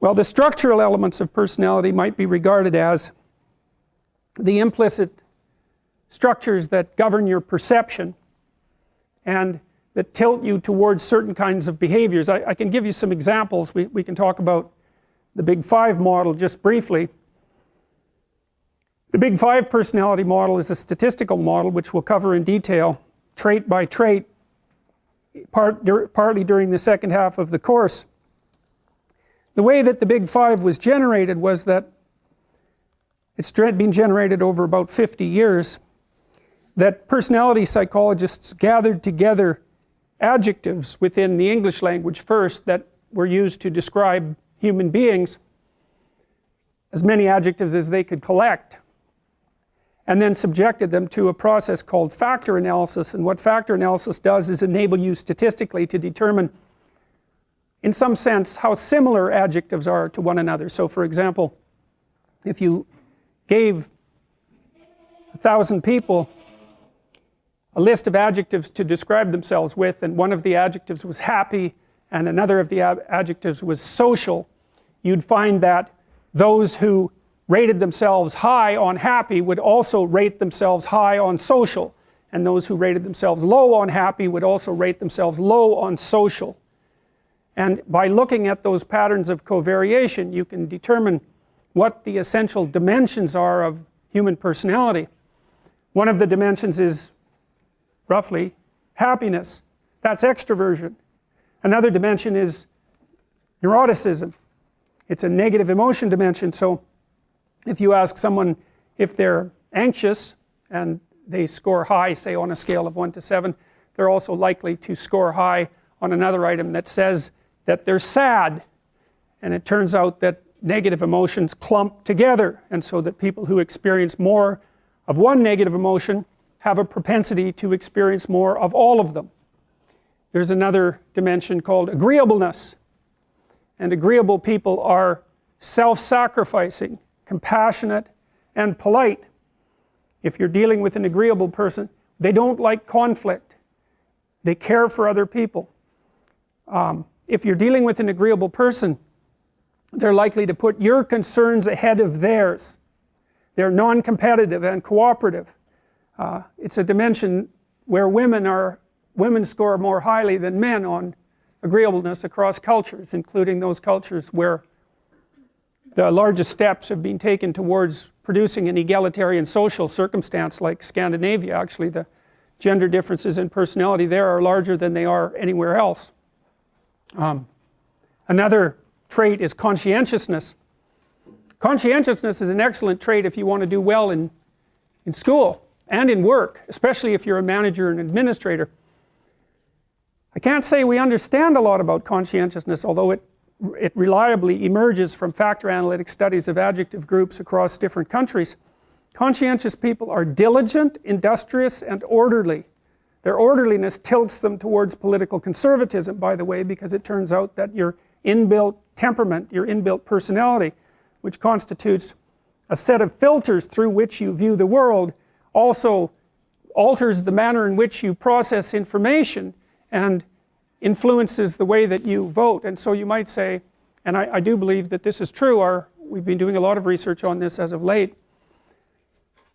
Well, the structural elements of personality might be regarded as the implicit structures that govern your perception and that tilt you towards certain kinds of behaviors. I can give you some examples. We can talk about the Big Five model just briefly. The Big Five personality model is a statistical model which we'll cover in detail, trait by trait, partly during the second half of the course. The way that the Big Five was generated was that it's been generated over about 50 years, that personality psychologists gathered together adjectives within the English language first that were used to describe human beings, as many adjectives as they could collect, and then subjected them to a process called factor analysis. And what factor analysis does is enable you statistically to determine, in some sense, how similar adjectives are to one another. So for example, if you gave 1,000 people a list of adjectives to describe themselves with, and one of the adjectives was happy and another of the adjectives was social, you'd find that those who rated themselves high on happy would also rate themselves high on social, and those who rated themselves low on happy would also rate themselves low on social. And by looking at those patterns of covariation, you can determine what the essential dimensions are of human personality. One of the dimensions is roughly happiness. That's extroversion. Another dimension is neuroticism. It's a negative emotion dimension. So if you ask someone if they're anxious and they score high, say on a scale of 1 to 7, they're also likely to score high on another item that says that they're sad. And it turns out that negative emotions clump together, and so that people who experience more of one negative emotion have a propensity to experience more of all of them. There's another dimension called agreeableness, and agreeable people are self-sacrificing, compassionate, and polite. If you're dealing with an agreeable person, they don't like conflict. They care for other people. If you're dealing with an agreeable person, they're likely to put your concerns ahead of theirs. They're non-competitive and cooperative. It's a dimension where women score more highly than men on agreeableness across cultures, including those cultures where the largest steps have been taken towards producing an egalitarian social circumstance, like Scandinavia. Actually, the gender differences in personality there are larger than they are anywhere else. Another trait is conscientiousness. Conscientiousness is an excellent trait if you want to do well in school and in work, especially if you're a manager and administrator. I can't say we understand a lot about conscientiousness, although it reliably emerges from factor analytic studies of adjective groups across different countries. Conscientious people are diligent, industrious, and orderly. Their orderliness tilts them towards political conservatism, by the way, because it turns out that your inbuilt temperament, your inbuilt personality, which constitutes a set of filters through which you view the world, also alters the manner in which you process information and influences the way that you vote. And so you might say, and I do believe that this is true, we've been doing a lot of research on this as of late,